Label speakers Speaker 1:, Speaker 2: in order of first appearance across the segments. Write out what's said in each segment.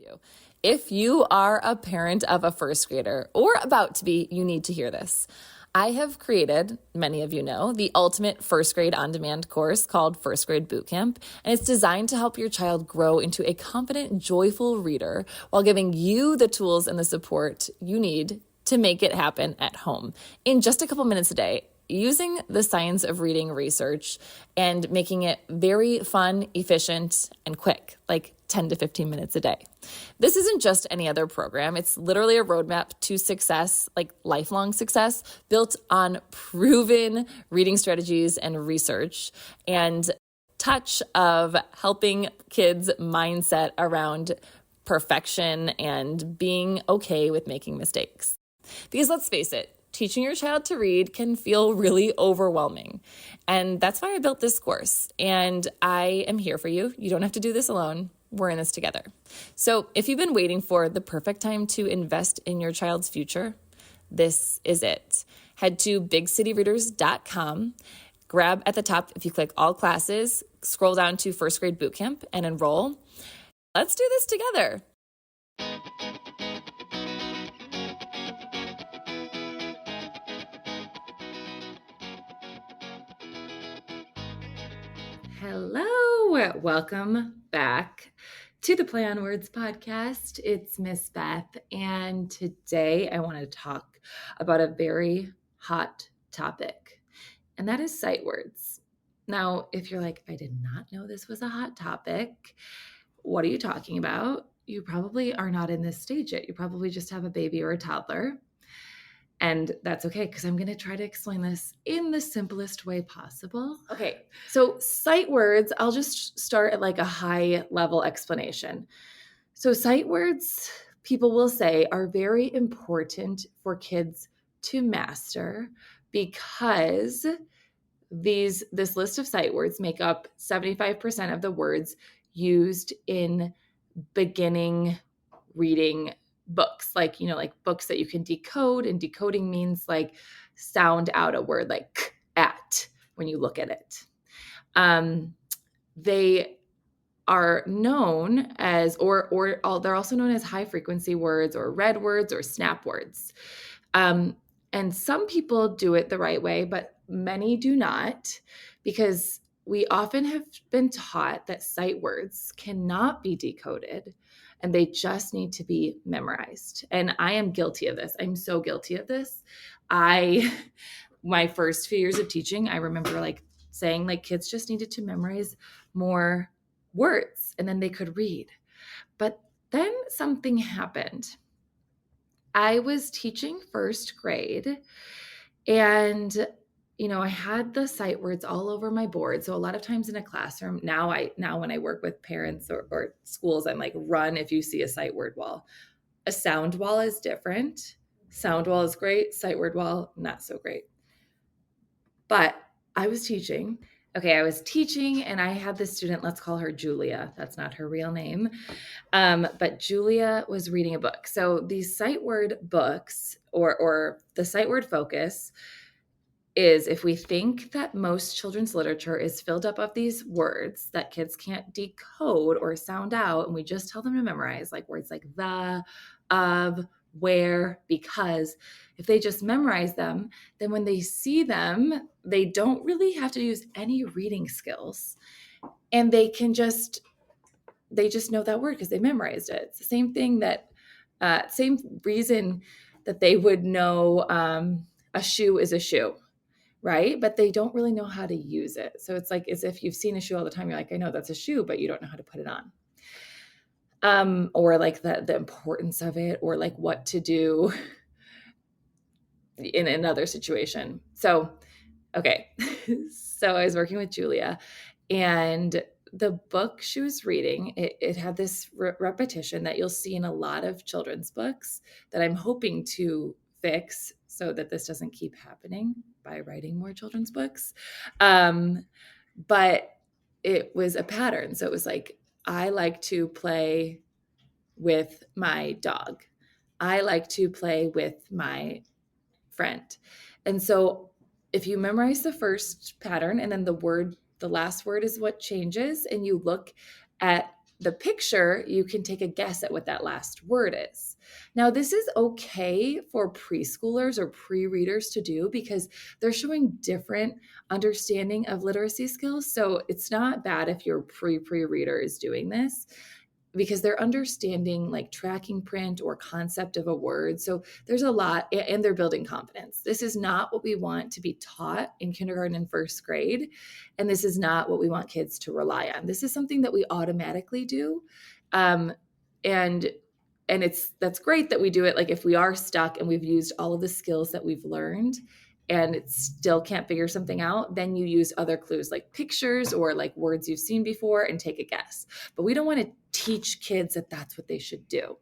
Speaker 1: you. If you are a parent of a first grader or about to be, you need to hear this. I have created, many of you know, the ultimate first grade on-demand course called First Grade Bootcamp, and it's designed to help your child grow into a confident, joyful reader while giving you the tools and the support you need to make it happen at home in just a couple minutes a day, using the science of reading research and making it very fun, efficient, and quick, like 10 to 15 minutes a day. This isn't just any other program. It's literally a roadmap to success, like lifelong success, built on proven reading strategies and research, and touch of helping kids' mindset around perfection and being okay with making mistakes. Because let's face it, teaching your child to read can feel really overwhelming. And that's why I built this course. And I am here for you. You don't have to do this alone. We're in this together. So if you've been waiting for the perfect time to invest in your child's future, this is it. Head to bigcityreaders.com, grab at the top, if you click all classes, scroll down to First Grade Bootcamp and enroll. Let's do this together. Hello, welcome back to the Play on Words podcast. It's Miss Beth, and today I want to talk about a very hot topic, and that is sight words. Now, if you're like, I did not know this was a hot topic, what are you talking about? You probably are not in this stage yet. You probably just have a baby or a toddler. And that's okay, because I'm going to try to explain this in the simplest way possible. Okay, so sight words, I'll just start at like a high level explanation. So sight words, people will say, are very important for kids to master because this list of sight words make up 75% of the words used in beginning reading books, like books that you can decode, and decoding means like sound out a word like at when you look at it. They are known as, or they're also known as high frequency words or red words or snap words. And some people do it the right way, but many do not, because we often have been taught that sight words cannot be decoded and they just need to be memorized. And I am guilty of this. I'm so guilty of this. My first few years of teaching, I remember like saying like kids just needed to memorize more words and then they could read. But then something happened. I was teaching first grade, and I had the sight words all over my board. So a lot of times in a classroom, now when I work with parents or schools, I'm like, run if you see a sight word wall. A sound wall is different. Sound wall is great. Sight word wall, not so great. But I was teaching. Okay, I was teaching, and I had this student, let's call her Julia. That's not her real name. But Julia was reading a book. So these sight word books or the sight word focus is, if we think that most children's literature is filled up of these words that kids can't decode or sound out, and we just tell them to memorize, like words like the, of, where, because, if they just memorize them, then when they see them, they don't really have to use any reading skills. And they just know that word because they memorized it. It's the same thing same reason that they would know a shoe is a shoe, right? But they don't really know how to use it. So it's like as if you've seen a shoe all the time. You're like, I know that's a shoe, but you don't know how to put it on. Or like the importance of it, or like what to do in another situation. So, okay. So I was working with Julia, and the book she was reading, it had this repetition that you'll see in a lot of children's books that I'm hoping to fix so that this doesn't keep happening by writing more children's books. But it was a pattern. So it was like, I like to play with my dog. I like to play with my friend. And so if you memorize the first pattern and then the last word is what changes, and you look at the picture, you can take a guess at what that last word is. Now, this is okay for preschoolers or pre-readers to do because they're showing different understanding of literacy skills. So it's not bad if your pre-reader is doing this because they're understanding like tracking print or concept of a word. So there's a lot, and they're building confidence. This is not what we want to be taught in kindergarten and first grade. And this is not what we want kids to rely on. This is something that we automatically do. And that's great that we do it. Like if we are stuck and we've used all of the skills that we've learned and it still can't figure something out, then you use other clues like pictures or like words you've seen before and take a guess. But we don't want to teach kids that that's what they should do.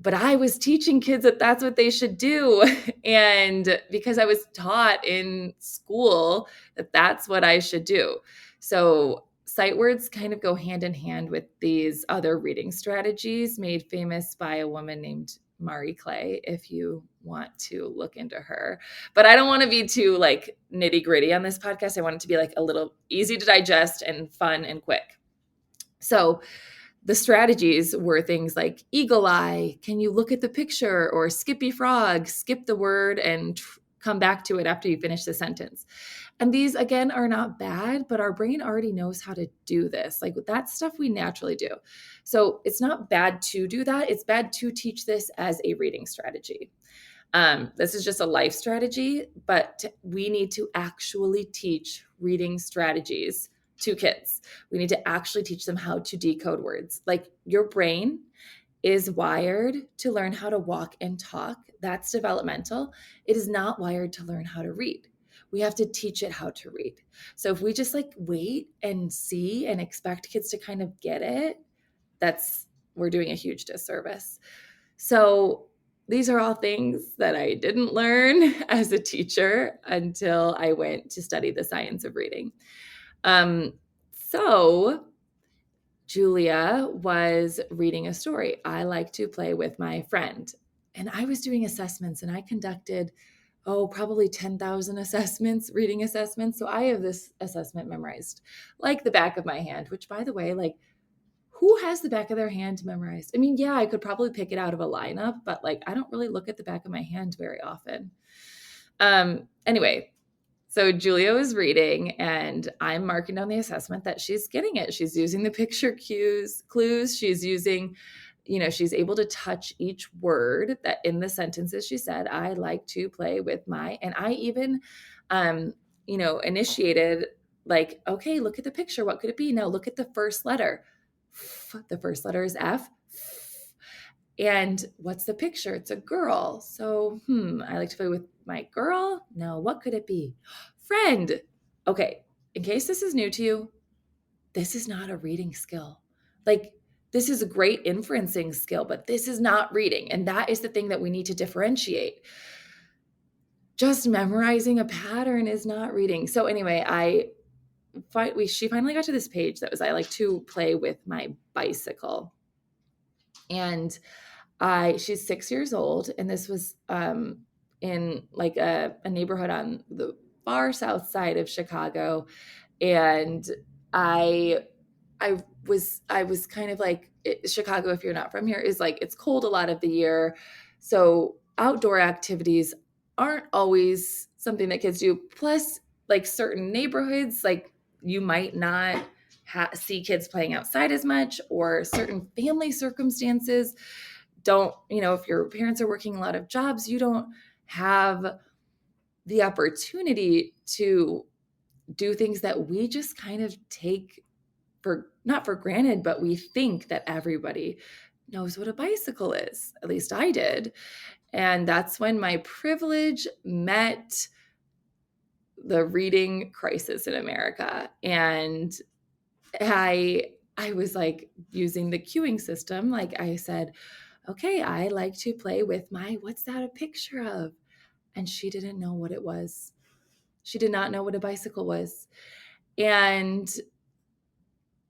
Speaker 1: But I was teaching kids that that's what they should do. And because I was taught in school that that's what I should do. So sight words kind of go hand in hand with these other reading strategies made famous by a woman named Marie Clay, if you want to look into her. But I don't want to be too like nitty gritty on this podcast. I want it to be like a little easy to digest and fun and quick. So the strategies were things like eagle eye, can you look at the picture, or skippy frog, skip the word and come back to it after you finish the sentence. And these, again, are not bad, but our brain already knows how to do this. Like that stuff we naturally do. So it's not bad to do that. It's bad to teach this as a reading strategy. This is just a life strategy, but we need to actually teach reading strategies to kids. We need to actually teach them how to decode words. Like your brain is wired to learn how to walk and talk. That's developmental. It is not wired to learn how to read. We have to teach it how to read. So if we just like wait and see and expect kids to kind of get it, we're doing a huge disservice. So these are all things that I didn't learn as a teacher until I went to study the science of reading. So Julia was reading a story. I like to play with my friend, and I was doing assessments, and I conducted, probably 10,000 reading assessments. So I have this assessment memorized like the back of my hand, which, by the way, like, who has the back of their hand memorized? I mean, yeah, I could probably pick it out of a lineup, but like, I don't really look at the back of my hand very often. Anyway, so Julia was reading and I'm marking down the assessment that she's getting it. She's using the picture clues. She's using, she's able to touch each word that in the sentences she said, I like to play with and I even, initiated like, okay, look at the picture. What could it be? Now look at the first letter. The first letter is F. And what's the picture? It's a girl. So, I like to play with my girl. No, what could it be? Friend. Okay, in case this is new to you, this is not a reading skill. Like, this is a great inferencing skill, but this is not reading. And that is the thing that we need to differentiate. Just memorizing a pattern is not reading. So anyway, she finally got to this page that was, I like to play with my bicycle. And she's 6 years old, and this was in like a neighborhood on the far south side of Chicago. And I was kind of like, Chicago, if you're not from here, is like, it's cold a lot of the year. So outdoor activities aren't always something that kids do. Plus, like certain neighborhoods, like you might not see kids playing outside as much, or certain family circumstances don't, if your parents are working a lot of jobs, you don't have the opportunity to do things that we just kind of take not for granted, but we think that everybody knows what a bicycle is. At least I did. And that's when my privilege met the reading crisis in America. And I was like using the cueing system. Like I said, okay, I like to play with what's that a picture of? And she didn't know what it was. She did not know what a bicycle was. And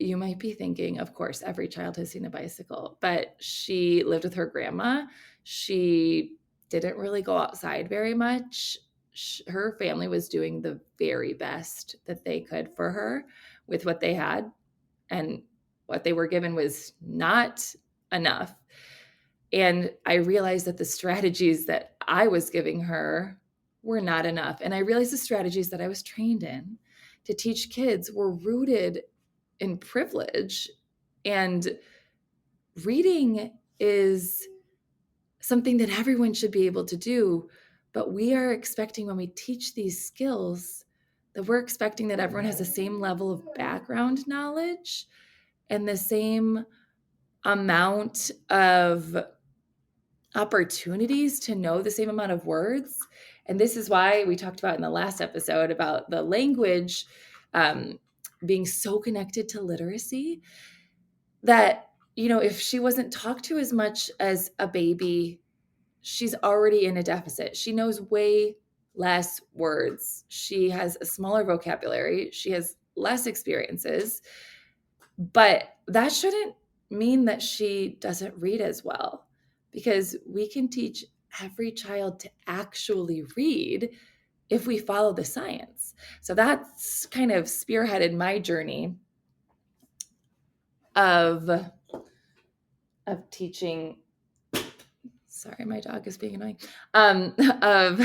Speaker 1: you might be thinking, of course, every child has seen a bicycle, but she lived with her grandma. She didn't really go outside very much. Her family was doing the very best that they could for her with what they had. And what they were given was not enough. And I realized that the strategies that I was giving her were not enough. And I realized the strategies that I was trained in to teach kids were rooted in privilege. And reading is something that everyone should be able to do. But we are expecting, when we teach these skills, that we're expecting that everyone has the same level of background knowledge and the same amount of opportunities to know the same amount of words. And this is why we talked about in the last episode about the language being so connected to literacy, that, if she wasn't talked to as much as a baby, she's already in a deficit. She knows way less words. She has a smaller vocabulary. She has less experiences. But that shouldn't mean that she doesn't read as well, because we can teach every child to actually read if we follow the science. So that's kind of spearheaded my journey of teaching. Sorry, my dog is being annoying. Of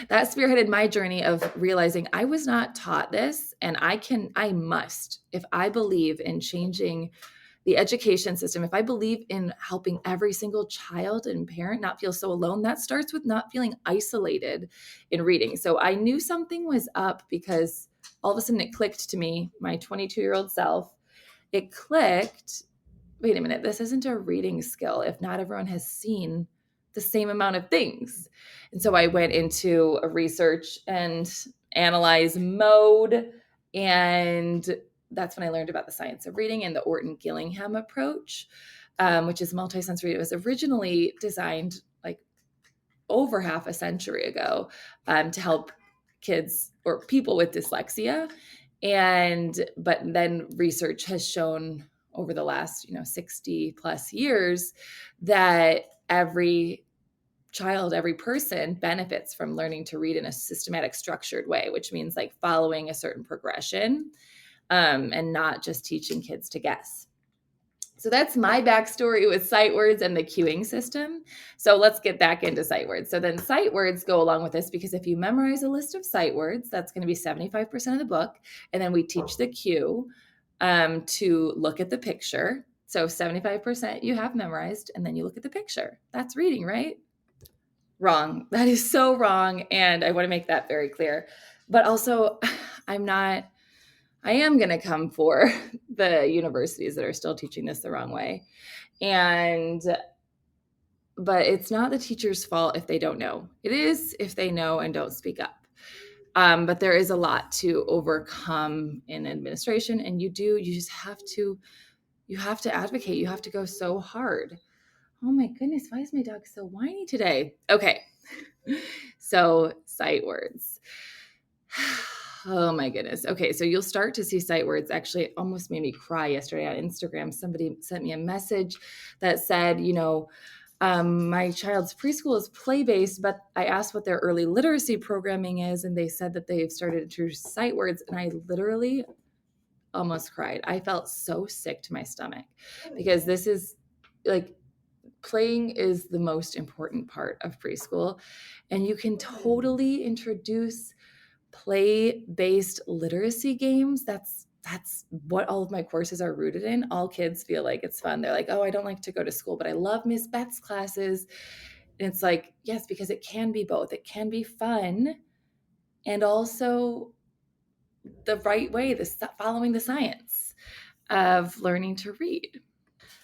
Speaker 1: that spearheaded my journey of realizing I was not taught this, and I must, if I believe in changing the education system, if I believe in helping every single child and parent not feel so alone, that starts with not feeling isolated in reading. So I knew something was up, because all of a sudden it clicked to me, my 22-year-old self. It clicked, wait a minute, this isn't a reading skill if not everyone has seen the same amount of things. And so I went into a research and analyze mode, and that's when I learned about the science of reading and the Orton-Gillingham approach, which is multisensory. It was originally designed like over half a century ago to help kids or people with dyslexia. But then research has shown over the last 60 plus years that every child, every person benefits from learning to read in a systematic, structured way, which means like following a certain progression, and not just teaching kids to guess. So that's my backstory with sight words and the cueing system. So let's get back into sight words. So then sight words go along with this, because if you memorize a list of sight words, that's going to be 75% of the book. And then we teach the cue to look at the picture. So 75% you have memorized, and then you look at the picture. That's reading, right? Wrong. That is so wrong. And I want to make that very clear. But also, I am going to come for the universities that are still teaching this the wrong way. But it's not the teacher's fault if they don't know. It is if they know and don't speak up. But there is a lot to overcome in administration, and you have to advocate. You have to go so hard. Oh my goodness, why is my dog so whiny today? Okay. So sight words. Oh my goodness. Okay, so you'll start to see sight words. Actually, it almost made me cry yesterday on Instagram. Somebody sent me a message that said, my child's preschool is play-based, but I asked what their early literacy programming is, and they said that they've started to introduce sight words, and I literally almost cried. I felt so sick to my stomach, because this is like, playing is the most important part of preschool, and you can totally introduce play-based literacy games. That's what all of my courses are rooted in. All kids feel like it's fun. They're like, oh, I don't like to go to school, but I love Miss Beth's classes. And it's like, yes, because it can be both. It can be fun and also the right way, following the science of learning to read.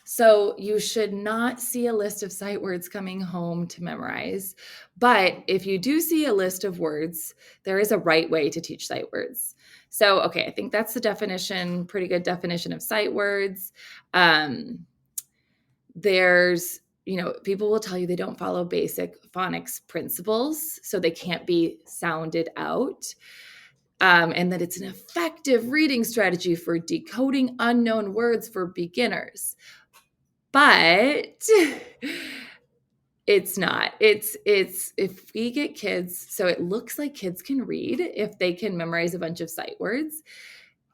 Speaker 1: So you should not see a list of sight words coming home to memorize. But if you do see a list of words, there is a right way to teach sight words. So, okay, I think that's the definition, pretty good definition of sight words. There's, people will tell you they don't follow basic phonics principles, so they can't be sounded out. And that it's an effective reading strategy for decoding unknown words for beginners. But it's not. It's if we get kids, so it looks like kids can read if they can memorize a bunch of sight words.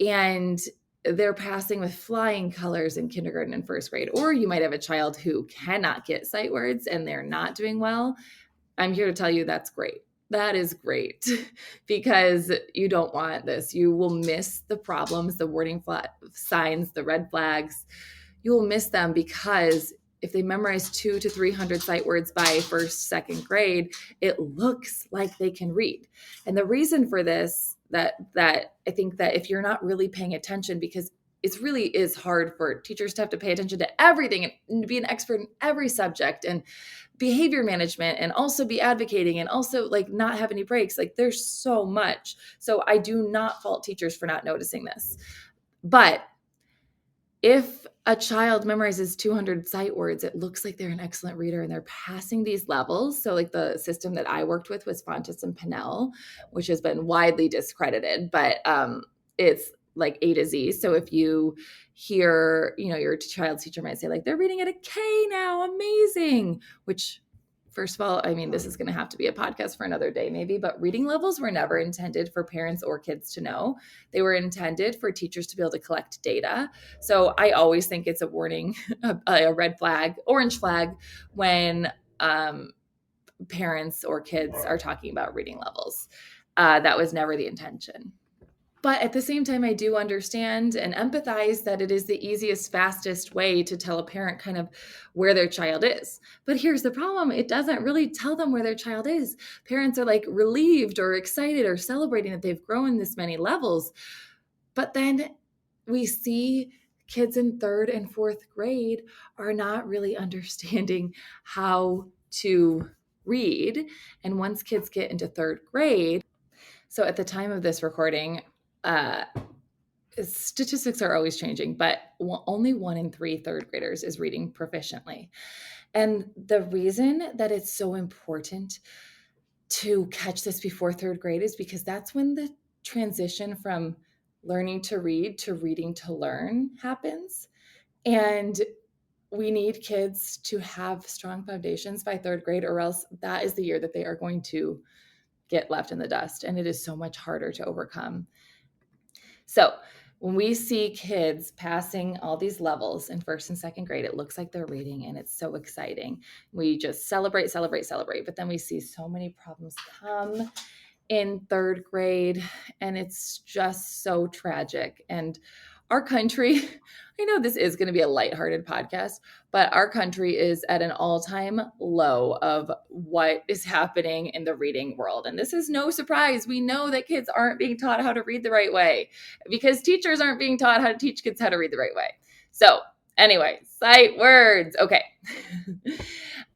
Speaker 1: And they're passing with flying colors in kindergarten and first grade. Or you might have a child who cannot get sight words and they're not doing well. I'm here to tell you that's great. That is great because you don't want this. You will miss the problems, the warning signs, the red flags. You will miss them because if they memorize 200 to 300 sight words by first, second grade, it looks like they can read. And the reason for this, that I think that if you're not really paying attention, because it really is hard for teachers to have to pay attention to everything and be an expert in every subject and behavior management and also be advocating and also like not have any breaks. Like there's so much. So I do not fault teachers for not noticing this. But if a child memorizes 200 sight words, it looks like they're an excellent reader and they're passing these levels. So like the system that I worked with was Fontes and Pinnell, which has been widely discredited, but it's like A to Z. So if you hear, your child's teacher might say like, they're reading at a K now, amazing, which first of all, I mean, this is going to have to be a podcast for another day maybe, but reading levels were never intended for parents or kids to know. They were intended for teachers to be able to collect data. So I always think it's a warning, a red flag, orange flag when parents or kids are talking about reading levels. That was never the intention. But at the same time, I do understand and empathize that it is the easiest, fastest way to tell a parent kind of where their child is. But here's the problem. It doesn't really tell them where their child is. Parents are like relieved or excited or celebrating that they've grown this many levels. But then we see kids in third and fourth grade are not really understanding how to read. And once kids get into third grade, so at the time of this recording, statistics are always changing, but only 1 in 3 third graders is reading proficiently. And the reason that it's so important to catch this before third grade is because that's when the transition from learning to read to reading to learn happens. And we need kids to have strong foundations by third grade, or else that is the year that they are going to get left in the dust. And it is so much harder to overcome. So when we see kids passing all these levels in first and second grade, it looks like they're reading and it's so exciting. We just celebrate. But then we see so many problems come in third grade and it's just so tragic. And our country, I know this is going to be a lighthearted podcast, but our country is at an all-time low of what is happening in the reading world. And this is no surprise. We know that kids aren't being taught how to read the right way because teachers aren't being taught how to teach kids how to read the right way. So anyway, sight words. Okay.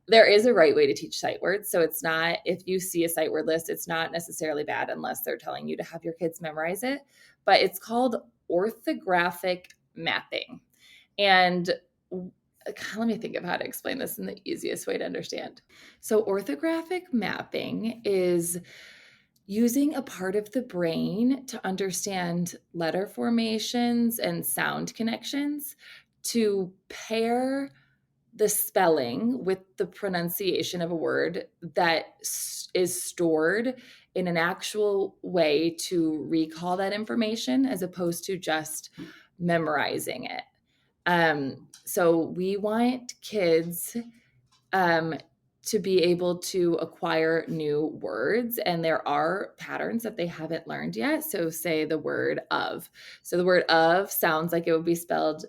Speaker 1: There is a right way to teach sight words. So it's not, if you see a sight word list, it's not necessarily bad unless they're telling you to have your kids memorize it, but it's called orthographic mapping. And let me think of how to explain this in the easiest way to understand. So orthographic mapping is using a part of the brain to understand letter formations and sound connections to pair the spelling with the pronunciation of a word that is stored in an actual way to recall that information as opposed to just memorizing it. So we want kids to be able to acquire new words, and there are patterns that they haven't learned yet. So say the word of. So the word of sounds like it would be spelled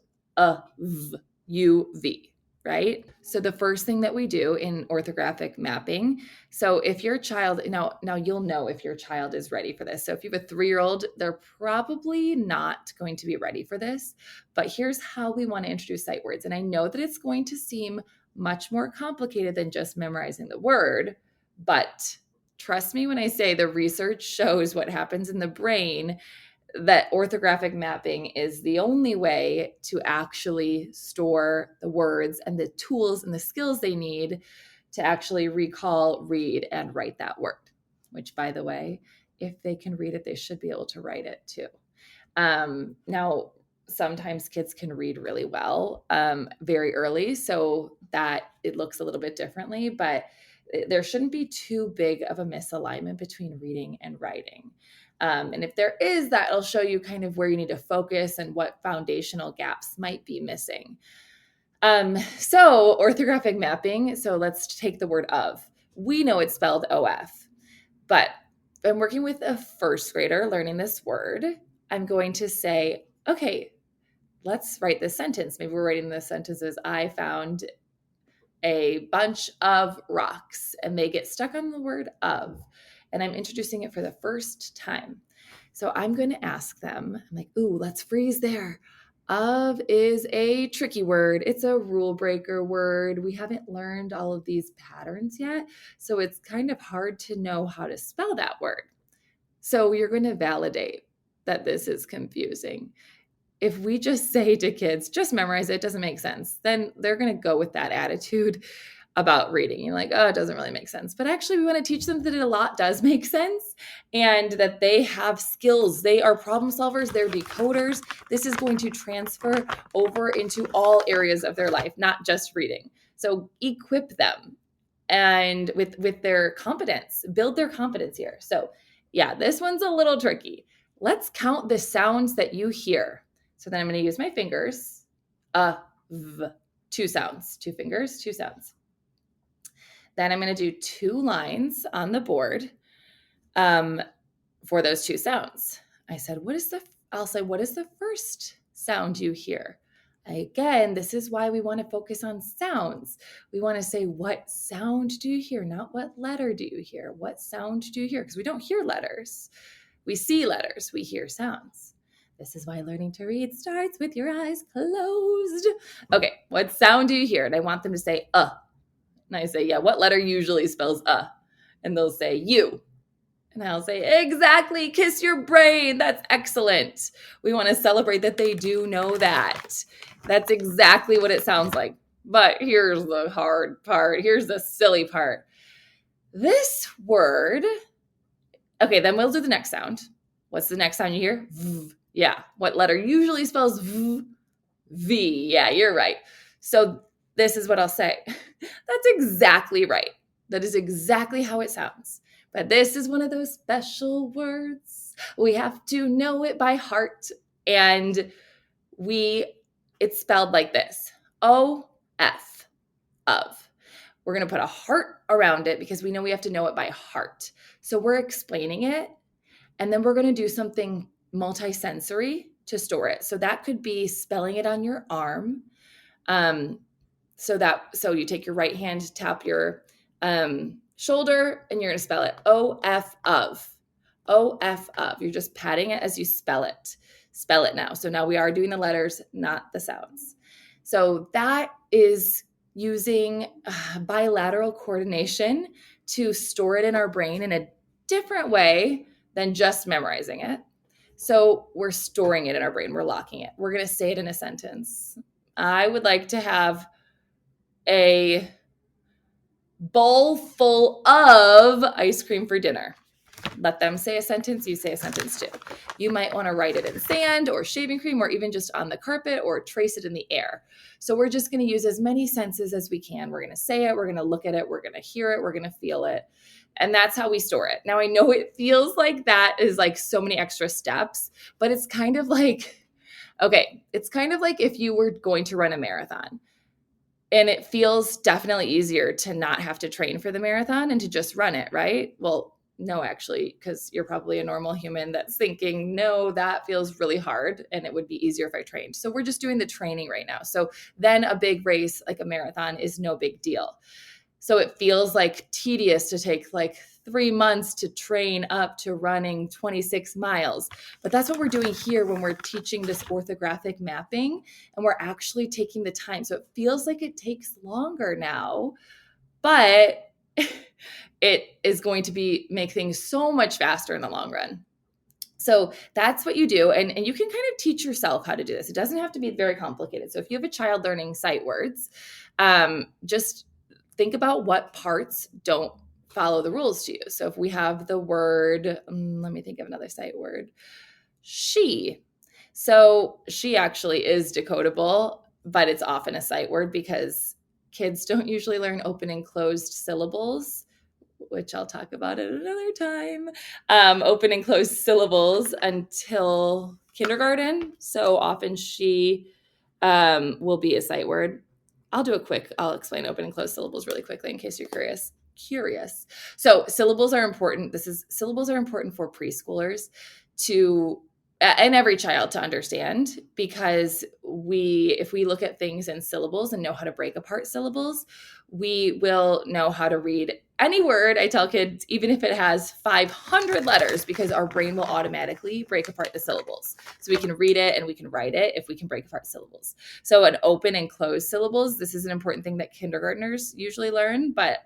Speaker 1: U-V. Right? So the first thing that we do in orthographic mapping, so if your child, now you'll know if your child is ready for this. So if you have a 3-year-old, they're probably not going to be ready for this, but here's how we want to introduce sight words. And I know that it's going to seem much more complicated than just memorizing the word, but trust me when I say the research shows what happens in the brain, that orthographic mapping is the only way to actually store the words and the tools and the skills they need to actually recall, read, and write that word, which, by the way, if they can read it, they should be able to write it too. Now, sometimes kids can read really well very early, so that it looks a little bit differently, but there shouldn't be too big of a misalignment between reading and writing. And if there is that, it'll show you kind of where you need to focus and what foundational gaps might be missing. So orthographic mapping. So let's take the word of. We know it's spelled OF, but I'm working with a first grader learning this word. I'm going to say, okay, let's write this sentence. Maybe we're writing the sentences. I found a bunch of rocks, and they get stuck on the word of, and I'm introducing it for the first time. So I'm going to ask them, I'm like, ooh, let's freeze there. Of is a tricky word. It's a rule breaker word. We haven't learned all of these patterns yet, so it's kind of hard to know how to spell that word. So you're going to validate that this is confusing. If we just say to kids, just memorize it, doesn't make sense, then they're going to go with that attitude about reading. You're like, oh, it doesn't really make sense. But actually, we want to teach them that a lot does make sense and that they have skills. They are problem solvers. They're decoders. This is going to transfer over into all areas of their life, not just reading. So equip them and with their competence, build their competence here. So yeah, this one's a little tricky. Let's count the sounds that you hear. So then I'm going to use my fingers. V, 2 sounds, 2 fingers, 2 sounds. Then I'm going to do 2 lines on the board for those 2 sounds. I said, I'll say, what is the first sound you hear? Again, this is why we want to focus on sounds. We want to say, what sound do you hear? Not what letter do you hear? What sound do you hear? Because we don't hear letters. We see letters. We hear sounds. This is why learning to read starts with your eyes closed. Okay, what sound do you hear? And I want them to say, And I say, yeah, what letter usually spells And they'll say, U. And I'll say, exactly, kiss your brain. That's excellent. We want to celebrate that they do know that. That's exactly what it sounds like. But here's the hard part. Here's the silly part. This word, okay, then we'll do the next sound. What's the next sound you hear? V. Yeah. What letter usually spells V? V. Yeah, you're right. So this is what I'll say. That's exactly right. That is exactly how it sounds. But this is one of those special words. We have to know it by heart. And it's spelled like this. O-F, of. We're going to put a heart around it because we know we have to know it by heart. So we're explaining it. And then we're going to do something multisensory to store it. So that could be spelling it on your arm. So you take your right hand, tap your shoulder, and you're going to spell it O-F of. O-F of. You're just patting it as you spell it. Spell it now. So now we are doing the letters, not the sounds. So that is using bilateral coordination to store it in our brain in a different way than just memorizing it. So we're storing it in our brain. We're locking it. We're going to say it in a sentence. I would like to have a bowl full of ice cream for dinner. Let them say a sentence. You say a sentence too. You might want to write it in sand or shaving cream or even just on the carpet or trace it in the air. So we're just going to use as many senses as we can. We're going to say it. We're going to look at it. We're going to hear it. We're going to feel it. And that's how we store it. Now, I know it feels like that is like so many extra steps, but it's kind of like, it's kind of like if you were going to run a marathon. And it feels definitely easier to not have to train for the marathon and to just run it, right? Well, no, actually, because you're probably a normal human that's thinking, no, that feels really hard and it would be easier if I trained. So we're just doing the training right now. So then a big race like a marathon is no big deal. So it feels like tedious to take like 3 months to train up to running 26 miles. But that's what we're doing here when we're teaching this orthographic mapping, and we're actually taking the time. So it feels like it takes longer now, but it is going to make things so much faster in the long run. So that's what you do. And you can kind of teach yourself how to do this. It doesn't have to be very complicated. So if you have a child learning sight words, just think about what parts don't follow the rules to you. So if we have the word, let me think of another sight word, she. So she actually is decodable, but it's often a sight word because kids don't usually learn open and closed syllables which I'll talk about at another time, open and close syllables until kindergarten. So often she will be a sight word. I'll explain open and close syllables really quickly in case you're curious. So syllables are important. Syllables are important for preschoolers and every child to understand, because if we look at things in syllables and know how to break apart syllables, we will know how to read any word. I tell kids, even if it has 500 letters, because our brain will automatically break apart the syllables. So we can read it and we can write it if we can break apart syllables. So an open and closed syllables, this is an important thing that kindergartners usually learn. But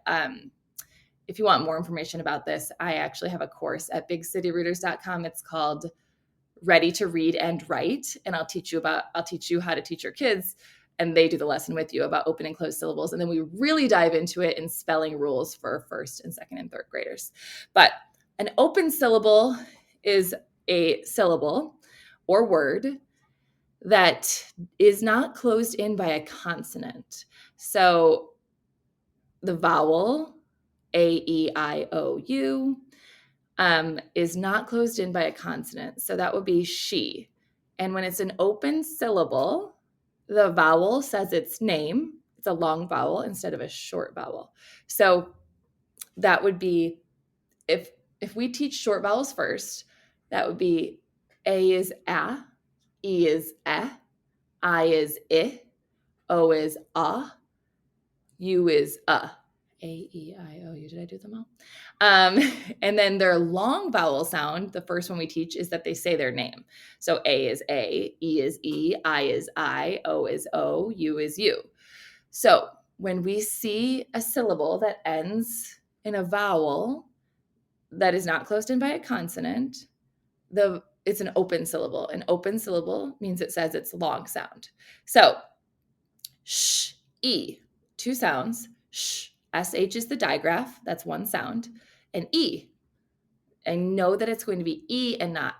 Speaker 1: if you want more information about this, I actually have a course at bigcityreaders.com. It's called Ready to Read and Write. And I'll teach you how to teach your kids, and they do the lesson with you about open and closed syllables. And then we really dive into it in spelling rules for first and second and third graders. But an open syllable is a syllable or word that is not closed in by a consonant. So the vowel A-E-I-O-U is not closed in by a consonant. So that would be she. And when it's an open syllable, the vowel says its name. It's a long vowel instead of a short vowel. So that would be, if we teach short vowels first, that would be A is a, E is I is I, O is a, U is a. A-E-I-O-U. Did I do them all? And then their long vowel sound, the first one we teach, is that they say their name. So A is A, E is E, I is I, O is O, U is U. So when we see a syllable that ends in a vowel that is not closed in by a consonant, it's an open syllable. An open syllable means it says its long sound. So sh, E, two sounds, sh. SH is the digraph, that's one sound, and E. And know that it's going to be E and not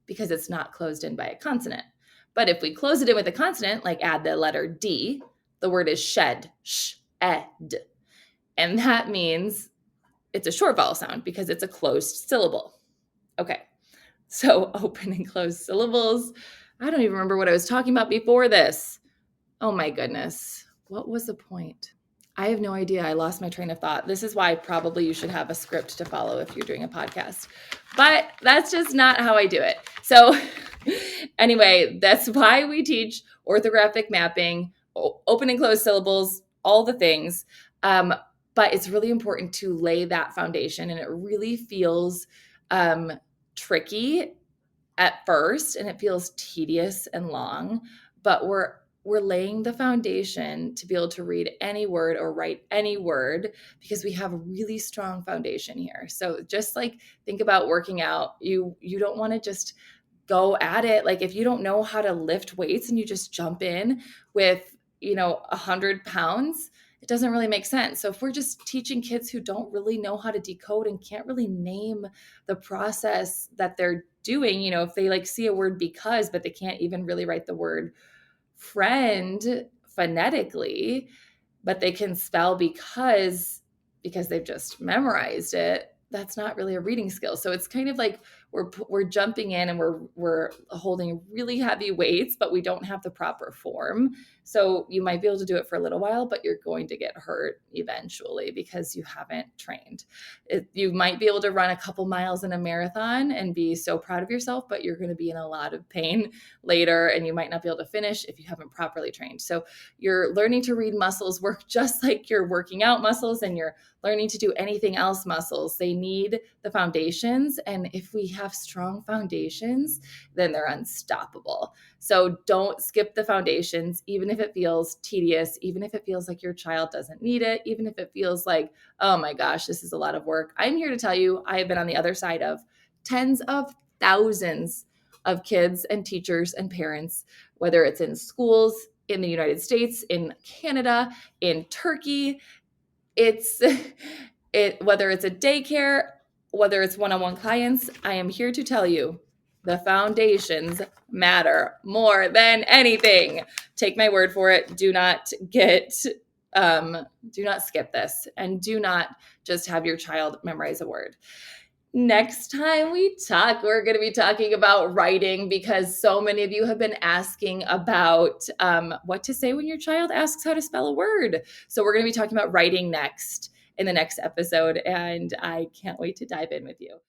Speaker 1: because it's not closed in by a consonant. But if we close it in with a consonant, like add the letter D, the word is shed, sh-ed. And that means it's a short vowel sound because it's a closed syllable. Okay, so open and closed syllables. I don't even remember what I was talking about before this. Oh my goodness. What was the point? I have no idea. I lost my train of thought. This is why probably you should have a script to follow if you're doing a podcast. But that's just not how I do it. So anyway, that's why we teach orthographic mapping, open and closed syllables, all the things. But it's really important to lay that foundation. And it really feels tricky at first, and it feels tedious and long. But we're laying the foundation to be able to read any word or write any word because we have a really strong foundation here. So just like think about working out, you don't want to just go at it. Like if you don't know how to lift weights and you just jump in with, 100 pounds, it doesn't really make sense. So if we're just teaching kids who don't really know how to decode and can't really name the process that they're doing, if they see a word because, but they can't even really write the word friend phonetically, but they can spell because they've just memorized it, that's not really a reading skill. So it's kind of like we're jumping in and we're holding really heavy weights, but we don't have the proper form. So you might be able to do it for a little while, but you're going to get hurt eventually because you haven't trained. You might be able to run a couple miles in a marathon and be so proud of yourself, but you're going to be in a lot of pain later and you might not be able to finish if you haven't properly trained. So your learning to read muscles work just like your working out muscles and your learning to do anything else muscles. They need the foundations. And if we have strong foundations, then they're unstoppable. So don't skip the foundations, even if it feels tedious, even if it feels like your child doesn't need it, even if it feels like, oh my gosh, this is a lot of work. I'm here to tell you, I have been on the other side of tens of thousands of kids and teachers and parents, whether it's in schools in the United States, in Canada, in Turkey, whether it's a daycare, whether it's one-on-one clients, I am here to tell you the foundations matter more than anything. Take my word for it. Do not get Do not skip this, and do not just have your child memorize a word. Next time we talk, we're going to be talking about writing, because so many of you have been asking about what to say when your child asks how to spell a word. So we're going to be talking about writing next in the next episode, and I can't wait to dive in with you.